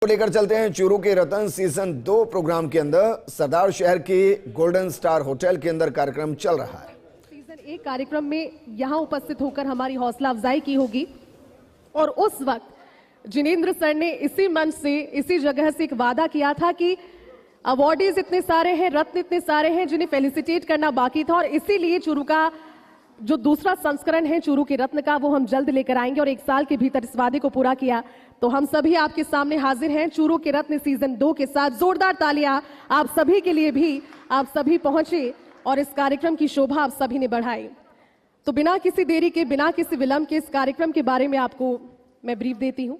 को लेकर चलते हैं चूरू के रतन सीजन 2 प्रोग्राम के अंदर। सरदार शहर के गोल्डन स्टार होटल के अंदर कार्यक्रम चल रहा है। सीजन 1 कार्यक्रम में यहां उपस्थित होकर हमारी हौसला अफजाई की होगी और उस वक्त जिनेंद्र सर ने इसी मंच से, इसी जगह से एक वादा किया था कि अवार्डीज इतने सारे हैं, रत्न इतने सारे हैं जिन्हें फेलिसिटेट करना बाकी था और इसीलिए चूरू का जो दूसरा संस्करण है चूरू के रत्न का वो हम जल्द लेकर आएंगे और 1 साल के भीतर इस वादे को पूरा किया। तो हम सभी आपके सामने हाजिर हैं चूरू के रत्न सीजन 2 के साथ। जोरदार तालियां आप सभी के लिए भी। आप सभी पहुंचे और इस कार्यक्रम की शोभा आप सभी ने बढ़ाई। तो बिना किसी देरी के, बिना किसी विलंब के इस कार्यक्रम के बारे में आपको मैं ब्रीफ देती हूं।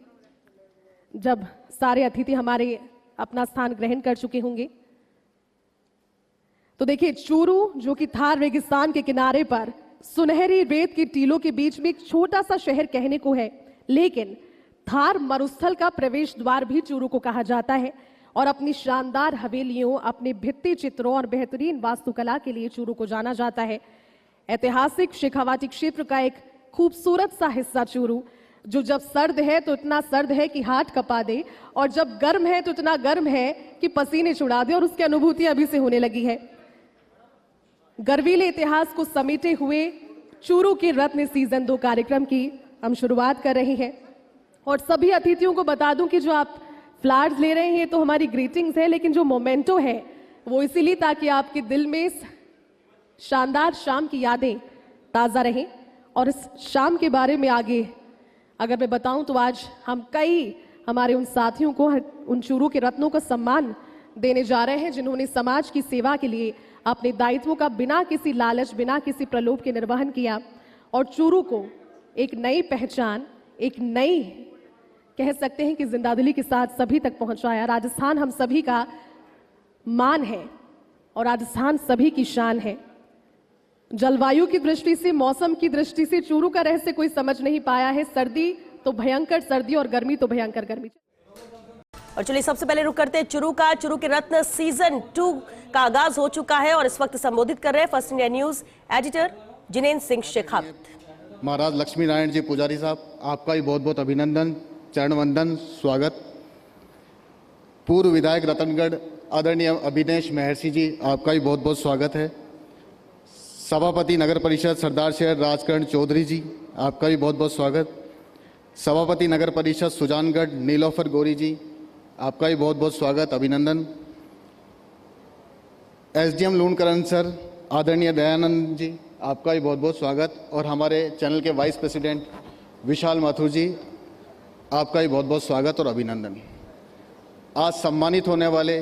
जब सारे अतिथि हमारे अपना स्थान ग्रहण कर चुके होंगे तो देखिए, चूरू जो कि थार रेगिस्तान के किनारे पर सुनहरी रेत की टीलों के बीच में एक छोटा सा शहर कहने को है, लेकिन थार मरुस्थल का प्रवेश द्वार भी चूरू को कहा जाता है और अपनी शानदार हवेलियों, अपने भित्ति चित्रों और बेहतरीन वास्तुकला के लिए चूरू को जाना जाता है। ऐतिहासिक शेखावाटी क्षेत्र का एक खूबसूरत सा हिस्सा चूरू, जो जब सर्द है तो इतना सर्द है कि हाथ कपा दे और जब गर्म है तो इतना गर्म है कि पसीने छुड़ा दे, और उसकी अनुभूति अभी से होने लगी है। गर्वीले इतिहास को समेटे हुए चूरू के रत्न सीजन 2 कार्यक्रम की हम शुरुआत कर रहे हैं और सभी अतिथियों को बता दूं कि जो आप फ्लावर्स ले रहे हैं तो हमारी ग्रीटिंग्स है, लेकिन जो मोमेंटो है वो इसीलिए ताकि आपके दिल में इस शानदार शाम की यादें ताज़ा रहें। और इस शाम के बारे में आगे अगर मैं बताऊं तो आज हम कई हमारे उन साथियों को, उन चूरू के रत्नों को सम्मान देने जा रहे हैं जिन्होंने समाज की सेवा के लिए अपने दायित्वों का बिना किसी लालच, बिना किसी प्रलोभ के निर्वहन किया और चूरू को एक नई पहचान, एक नई कह सकते हैं कि जिंदादिली के साथ सभी तक पहुंचाया। राजस्थान हम सभी का मान है और राजस्थान सभी की शान है। जलवायु की दृष्टि से, मौसम की दृष्टि से चूरू का रहस्य कोई समझ नहीं पाया है। सर्दी तो भयंकर सर्दी और गर्मी तो भयंकर गर्मी। और चलिए सबसे पहले रुक करते हैं चूरू का। चूरू के रत्न सीजन 2 का आगाज हो चुका है और इस वक्त संबोधित कर रहे हैं first India news editor Jinendra Singh Shekhawat. महाराज लक्ष्मी नारायण जी पुजारी साहब, आपका भी बहुत बहुत अभिनंदन, चरण वंदन, स्वागत। पूर्व विधायक रतनगढ़ आदरणीय अभिनेश महर्षि जी, आपका भी बहुत बहुत स्वागत है। सभापति नगर परिषद सरदार शहर राजकरण चौधरी जी, आपका भी बहुत बहुत स्वागत। सभापति नगर परिषद सुजानगढ़ नीलोफर गौरी जी, आपका भी बहुत बहुत स्वागत, अभिनंदन। एसडीएम लूणकरण सर आदरणीय दयानंद जी, आपका भी बहुत बहुत स्वागत। और हमारे चैनल के वाइस प्रेसिडेंट विशाल माथुर जी, आपका भी बहुत बहुत स्वागत और अभिनंदन। आज सम्मानित होने वाले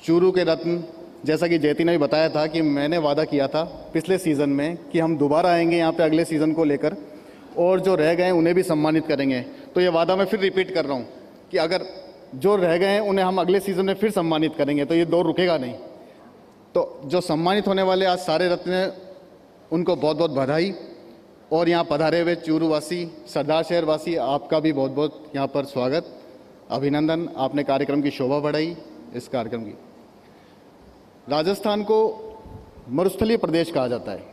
चूरू के रत्न, जैसा कि जयती ने भी बताया था कि मैंने वादा किया था पिछले सीज़न में कि हम दोबारा आएंगे यहाँ पे अगले सीज़न को लेकर और जो रह गए उन्हें भी सम्मानित करेंगे। तो ये वादा मैं फिर रिपीट कर रहा हूँ कि अगर जो रह गए हैं उन्हें हम अगले सीज़न में फिर सम्मानित करेंगे, तो ये दौर रुकेगा नहीं। तो जो सम्मानित होने वाले आज सारे रत्न हैं, उनको बहुत बहुत बधाई। और यहाँ पधारे हुए चूरू वासी, सरदार शहर वासी, आपका भी बहुत बहुत यहाँ पर स्वागत, अभिनंदन। आपने कार्यक्रम की शोभा बढ़ाई इस कार्यक्रम की। राजस्थान को मरुस्थलीय प्रदेश कहा जाता है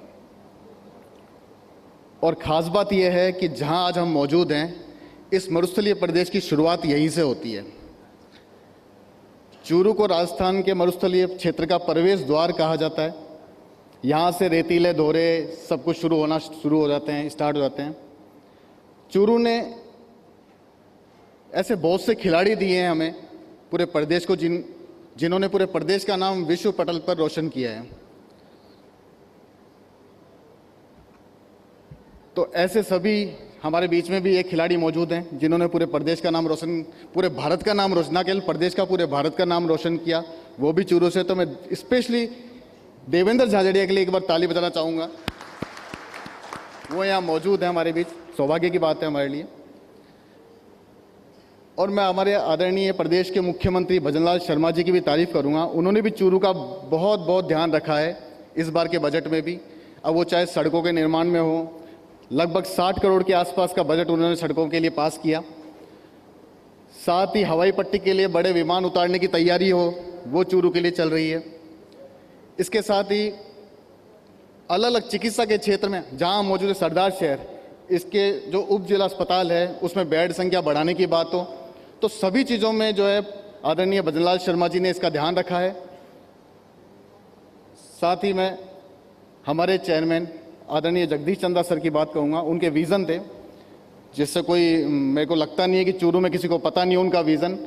और ख़ास बात यह है कि जहाँ आज हम मौजूद हैं, इस मरुस्थलीय प्रदेश की शुरुआत यहीं से होती है। चूरू को राजस्थान के मरुस्थलीय क्षेत्र का प्रवेश द्वार कहा जाता है। यहाँ से रेतीले दौरे सब कुछ शुरू हो जाते हैं, स्टार्ट हो जाते हैं। चूरू ने ऐसे बहुत से खिलाड़ी दिए हैं हमें पूरे प्रदेश को, जिन्होंने पूरे प्रदेश का नाम विश्व पटल पर रोशन किया है। तो ऐसे सभी हमारे बीच में भी एक खिलाड़ी मौजूद हैं जिन्होंने पूरे प्रदेश का नाम रोशन, पूरे भारत का नाम रोशन, ना केवल प्रदेश का, पूरे भारत का नाम रोशन किया, वो भी चूरू से। तो मैं स्पेशली देवेंद्र झाझड़िया के लिए एक बार ताली बजाना चाहूँगा। वो यहाँ मौजूद है हमारे बीच, सौभाग्य की बात है हमारे लिए। और मैं हमारे आदरणीय प्रदेश के मुख्यमंत्री भजनलाल शर्मा जी की भी तारीफ करूँगा। उन्होंने भी चूरू का बहुत बहुत ध्यान रखा है इस बार के बजट में भी। अब वो चाहे सड़कों के निर्माण में हो, लगभग 60 करोड़ के आसपास का बजट उन्होंने सड़कों के लिए पास किया। साथ ही हवाई पट्टी के लिए बड़े विमान उतारने की तैयारी हो, वो चूरू के लिए चल रही है। इसके साथ ही अलग अलग चिकित्सा के क्षेत्र में जहां मौजूद है सरदार शहर, इसके जो उप जिला अस्पताल है उसमें बेड संख्या बढ़ाने की बात हो, तो सभी चीज़ों में जो है आदरणीय भजनलाल शर्मा जी ने इसका ध्यान रखा है। साथ ही मैं हमारे चेयरमैन आदरणीय जगदीश चंद्रा सर की बात कहूँगा। उनके विज़न थे जिससे कोई मेरे को लगता नहीं है कि चूरू में किसी को पता नहीं है उनका विज़न।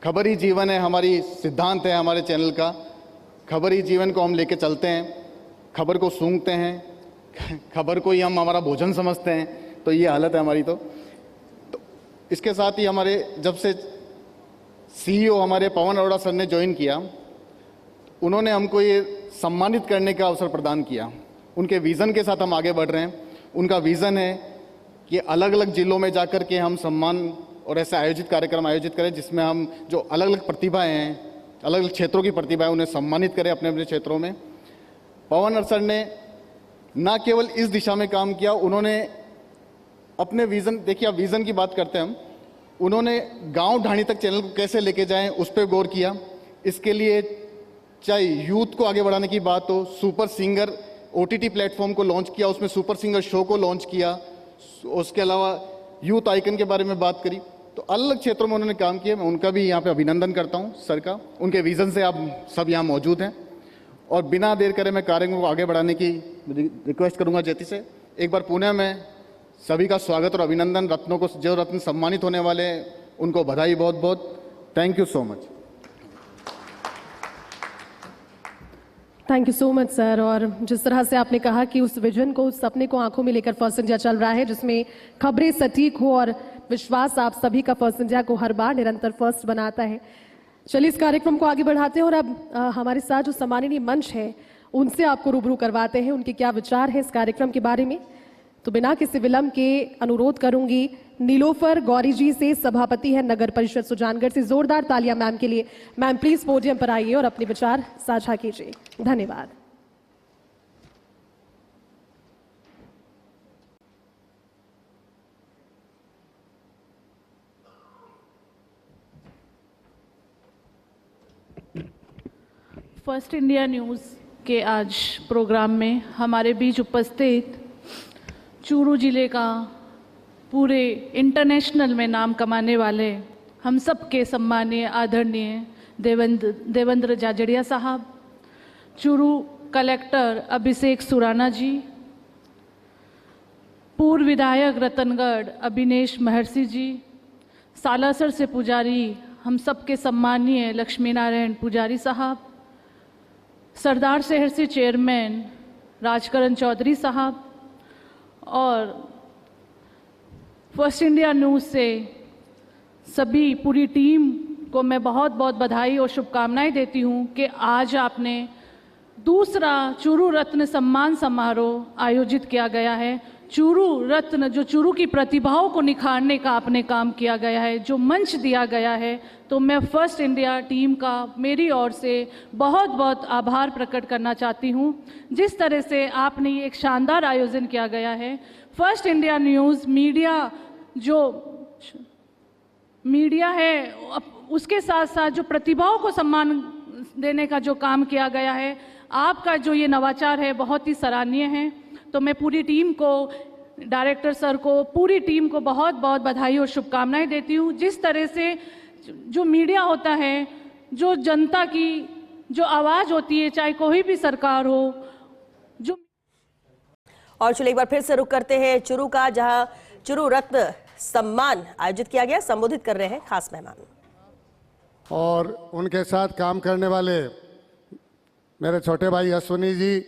खबर ही जीवन है, हमारी सिद्धांत है हमारे चैनल का। खबर ही जीवन को हम लेके चलते हैं, खबर को सूंघते हैं, खबर को ही हम हमारा भोजन समझते हैं। तो ये हालत है हमारी। तो इसके साथ ही हमारे जब से सीईओ हमारे पवन अरोड़ा सर ने ज्वाइन किया, उन्होंने हमको ये सम्मानित करने का अवसर प्रदान किया। उनके विज़न के साथ हम आगे बढ़ रहे हैं। उनका विज़न है कि अलग अलग जिलों में जाकर के हम सम्मान और ऐसे आयोजित कार्यक्रम आयोजित करें जिसमें हम जो अलग अलग प्रतिभाएं हैं, अलग अलग क्षेत्रों की प्रतिभाएं, उन्हें सम्मानित करें अपने अपने क्षेत्रों में। पवन सर ने ना केवल इस दिशा में काम किया, उन्होंने अपने विज़न, देखिए आप विज़न की बात करते हैं हम, उन्होंने गांव ढाणी तक चैनल को कैसे लेके जाएं उस पर गौर किया। इसके लिए चाहे यूथ को आगे बढ़ाने की बात हो, सुपर सिंगर ओटीटी प्लेटफॉर्म को लॉन्च किया, उसमें सुपर सिंगर शो को लॉन्च किया, उसके अलावा यूथ आइकन के बारे में बात करी। तो अलग अलग क्षेत्रों में उन्होंने काम किया। मैं उनका भी यहाँ पे अभिनंदन करता हूँ सर का। उनके विज़न से आप सब यहाँ मौजूद हैं। और बिना देर करे मैं कार्यों को आगे बढ़ाने की रिक्वेस्ट करूँगा ज्योति से। एक बार पुनः मैं सभी का स्वागत और अभिनंदन। रत्नों को, जो रत्न सम्मानित होने वाले हैं उनको बधाई बहुत बहुत। Thank you so much. Thank you so much sir. और जिस तरह से आपने कहा कि उस विजन को, उस सपने को आंखों में लेकर फर्स्ट इंडिया चल रहा है, जिसमें खबरें सटीक हो और विश्वास आप सभी का फर्स्ट इंडिया को हर बार निरंतर फर्स्ट बनाता है। चलिए इस कार्यक्रम को आगे बढ़ाते हैं और अब हमारे साथ जो सम्माननीय मंच है उनसे आपको रूबरू करवाते हैं, उनके क्या विचार है इस कार्यक्रम के बारे में। तो बिना किसी विलंब के अनुरोध करूंगी नीलोफर गौरी जी से, सभापति है नगर परिषद सुजानगढ़ से। जोरदार तालियां मैम के लिए। मैम प्लीज पोडियम पर आइए और अपने विचार साझा कीजिए। धन्यवाद। फर्स्ट इंडिया न्यूज़ के आज प्रोग्राम में हमारे बीच उपस्थित चूरू जिले का पूरे इंटरनेशनल में नाम कमाने वाले हम सब के सम्मानीय आदरणीय देवेंद्र जाजड़िया साहब, चूरू कलेक्टर अभिषेक सुराना जी, पूर्व विधायक रतनगढ़ अभिनेश महर्षि जी, सालासर से पुजारी हम सब के सम्मानीय लक्ष्मी नारायण पुजारी साहब, सरदार शहर से चेयरमैन राजकरण चौधरी साहब और फर्स्ट इंडिया न्यूज़ से सभी पूरी टीम को मैं बहुत बहुत बधाई और शुभकामनाएं देती हूं कि आज आपने दूसरा चूरू रत्न सम्मान समारोह आयोजित किया गया है। चूरू रत्न, जो चूरू की प्रतिभाओं को निखारने का आपने काम किया गया है, जो मंच दिया गया है, तो मैं फर्स्ट इंडिया टीम का मेरी ओर से बहुत बहुत आभार प्रकट करना चाहती हूं। जिस तरह से आपने ये एक शानदार आयोजन किया गया है, फर्स्ट इंडिया न्यूज़ मीडिया, जो मीडिया है उसके साथ साथ जो प्रतिभाओं को सम्मान देने का जो काम किया गया है, आपका जो ये नवाचार है बहुत ही सराहनीय है। तो मैं पूरी टीम को, डायरेक्टर सर को, पूरी टीम को बहुत बहुत बधाई और शुभकामनाएं देती हूँ। जिस तरह से जो मीडिया होता है, जो जनता की जो आवाज़ होती है, चाहे कोई भी सरकार हो, जो। और चलिए एक बार फिर से रुक करते हैं चूरू का, जहां चूरू रत्न सम्मान आयोजित किया गया। संबोधित कर रहे हैं खास मेहमान और उनके साथ काम करने वाले मेरे छोटे भाई अश्विनी जी,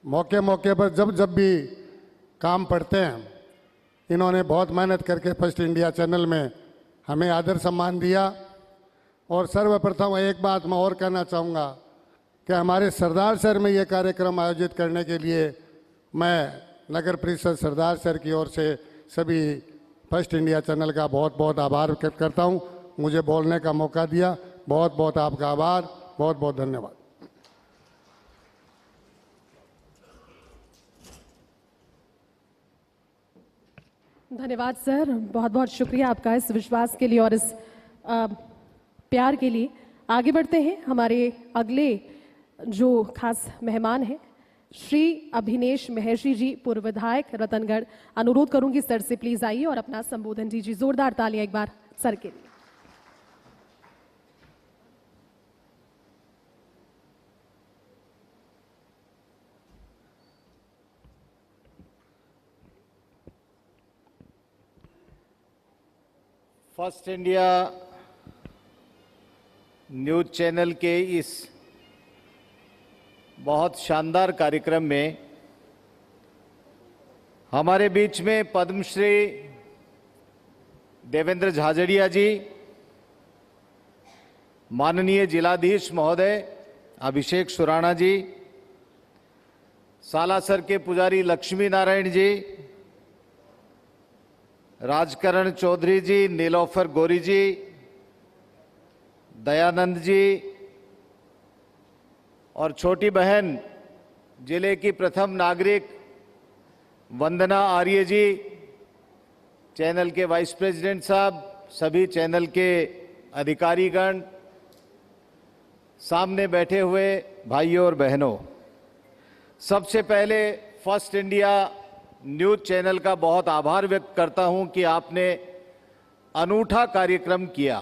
मौके मौके पर जब भी काम पड़ते हैं, इन्होंने बहुत मेहनत करके फर्स्ट इंडिया चैनल में हमें आदर सम्मान दिया। और सर्वप्रथम एक बात मैं और कहना चाहूँगा कि हमारे सरदार शहर में ये कार्यक्रम आयोजित करने के लिए मैं नगर परिषद सरदार शहर की ओर से सभी फर्स्ट इंडिया चैनल का बहुत बहुत आभार व्यक्त करता हूँ। मुझे बोलने का मौका दिया, बहुत बहुत आपका आभार, बहुत बहुत धन्यवाद। धन्यवाद सर, बहुत बहुत शुक्रिया आपका इस विश्वास के लिए और इस प्यार के लिए। आगे बढ़ते हैं, हमारे अगले जो खास मेहमान हैं श्री अभिनेश महर्षि जी, पूर्व विधायक रतनगढ़। अनुरोध करूंगी सर से प्लीज आइए और अपना संबोधन दीजिए। जोरदार तालियां एक बार सर के लिए। फर्स्ट इंडिया न्यूज चैनल के इस बहुत शानदार कार्यक्रम में हमारे बीच में पद्मश्री देवेंद्र झाझड़िया जी, माननीय जिलाधीश महोदय अभिषेक सुराणा जी, सालासर के पुजारी लक्ष्मी नारायण जी, राजकरण चौधरी जी, नीलोफर गोरी जी, दयानंद जी और छोटी बहन जिले की प्रथम नागरिक वंदना आर्य जी, चैनल के वाइस प्रेसिडेंट साहब, सभी चैनल के अधिकारीगण, सामने बैठे हुए भाइयों और बहनों, सबसे पहले फर्स्ट इंडिया न्यूज चैनल का बहुत आभार व्यक्त करता हूं कि आपने अनूठा कार्यक्रम किया।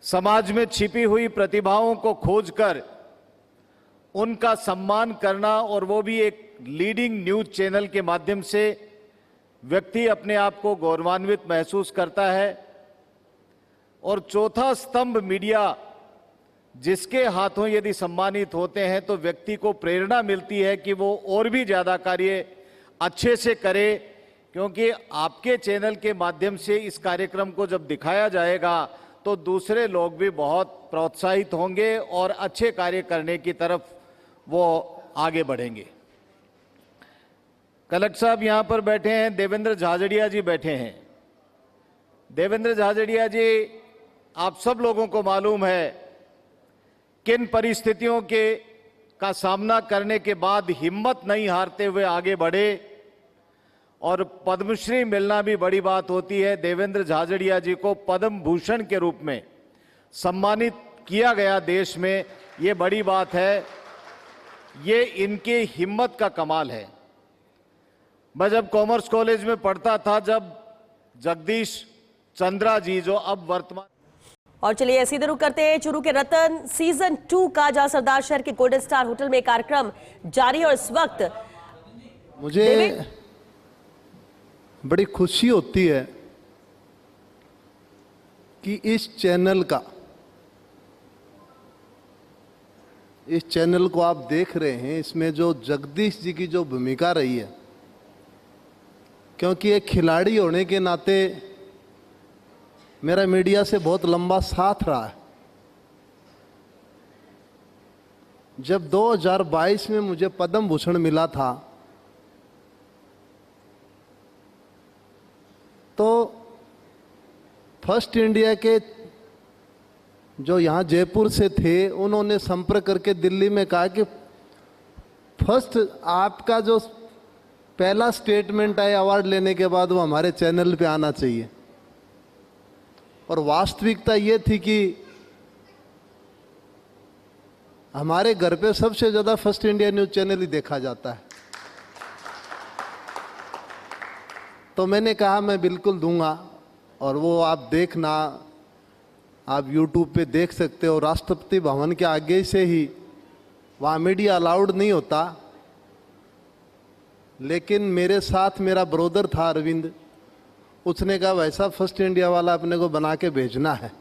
समाज में छिपी हुई प्रतिभाओं को खोजकर उनका सम्मान करना, और वो भी एक लीडिंग न्यूज चैनल के माध्यम से व्यक्ति अपने आप को गौरवान्वित महसूस करता है। और चौथा स्तंभ मीडिया, जिसके हाथों यदि सम्मानित होते हैं तो व्यक्ति को प्रेरणा मिलती है कि वो और भी ज़्यादा कार्य अच्छे से करे, क्योंकि आपके चैनल के माध्यम से इस कार्यक्रम को जब दिखाया जाएगा तो दूसरे लोग भी बहुत प्रोत्साहित होंगे और अच्छे कार्य करने की तरफ वो आगे बढ़ेंगे। कलेक्टर साहब यहाँ पर बैठे हैं, देवेंद्र झाझड़िया जी बैठे हैं। देवेंद्र झाझड़िया जी, आप सब लोगों को मालूम है किन परिस्थितियों का सामना करने के बाद हिम्मत नहीं हारते हुए आगे बढ़े, और पद्मश्री मिलना भी बड़ी बात होती है। देवेंद्र झाझड़िया जी को पद्म भूषण के रूप में सम्मानित किया गया देश में, ये बड़ी बात है, ये इनके हिम्मत का कमाल है। मैं जब कॉमर्स कॉलेज में पढ़ता था, जब जगदीश चंद्रा जी, जो अब वर्तमान, और चलिए सीधे रुक करते हैं चूरू के रतन सीजन 2 का, जहां सरदार शहर के गोल्डन स्टार होटल में कार्यक्रम जारी है। और इस वक्त मुझे बड़ी खुशी होती है कि इस चैनल को आप देख रहे हैं, इसमें जो जगदीश जी की जो भूमिका रही है, क्योंकि एक खिलाड़ी होने के नाते मेरा मीडिया से बहुत लंबा साथ रहा है। जब 2022 में मुझे पद्म भूषण मिला था तो फर्स्ट इंडिया के जो यहाँ जयपुर से थे, उन्होंने संपर्क करके दिल्ली में कहा कि फर्स्ट आपका जो पहला स्टेटमेंट है अवार्ड लेने के बाद, वो हमारे चैनल पे आना चाहिए। और वास्तविकता ये थी कि हमारे घर पे सबसे ज़्यादा फर्स्ट इंडिया न्यूज़ चैनल ही देखा जाता है। तो मैंने कहा मैं बिल्कुल दूंगा, और वो आप देखना, आप YouTube पे देख सकते हो। राष्ट्रपति भवन के आगे से ही, वहाँ मीडिया अलाउड नहीं होता, लेकिन मेरे साथ मेरा ब्रदर था अरविंद, उसने कहा वैसा फर्स्ट इंडिया वाला अपने को बना के भेजना है।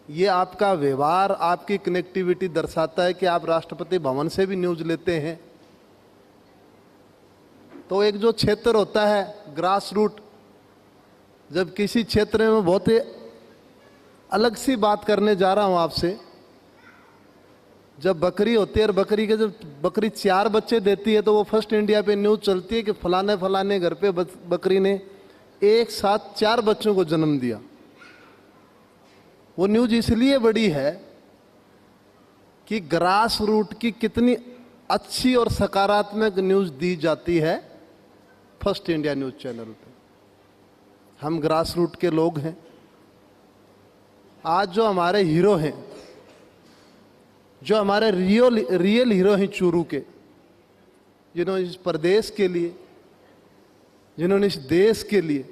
ये आपका व्यवहार, आपकी कनेक्टिविटी दर्शाता है कि आप राष्ट्रपति भवन से भी न्यूज़ लेते हैं। तो एक जो क्षेत्र होता है ग्रास रूट, जब किसी क्षेत्र में बहुत ही अलग सी बात करने जा रहा हूँ आपसे, जब बकरी होती है और बकरी के जब बकरी 4 बच्चे देती है तो वो फर्स्ट इंडिया पे न्यूज़ चलती है कि फलाने फलाने घर पे बकरी ने एक साथ 4 बच्चों को जन्म दिया। वो न्यूज़ इसलिए बड़ी है कि ग्रास रूट की कितनी अच्छी और सकारात्मक न्यूज़ दी जाती है फर्स्ट इंडिया न्यूज़ चैनल पे। हम ग्रास रूट के लोग हैं। आज जो हमारे हीरो हैं, जो हमारे रियल हीरो हैं चूरू के, जिन्होंने इस प्रदेश के लिए, जिन्होंने इस देश के लिए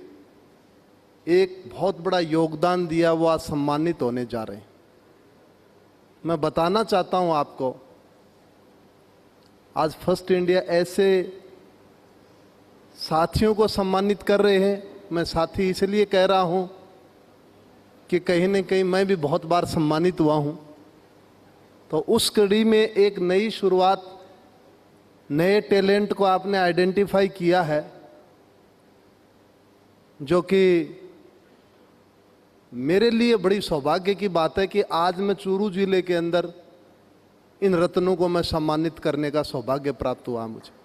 एक बहुत बड़ा योगदान दिया, वो आज सम्मानित होने जा रहे हैं। मैं बताना चाहता हूं आपको, आज फर्स्ट इंडिया ऐसे साथियों को सम्मानित कर रहे हैं। मैं साथी इसलिए कह रहा हूं कि कहीं न कहीं मैं भी बहुत बार सम्मानित हुआ हूं। तो उस कड़ी में एक नई शुरुआत, नए टैलेंट को आपने आइडेंटिफाई किया है, जो कि मेरे लिए बड़ी सौभाग्य की बात है कि आज मैं चूरू जिले के अंदर इन रत्नों को मैं सम्मानित करने का सौभाग्य प्राप्त हुआ मुझे।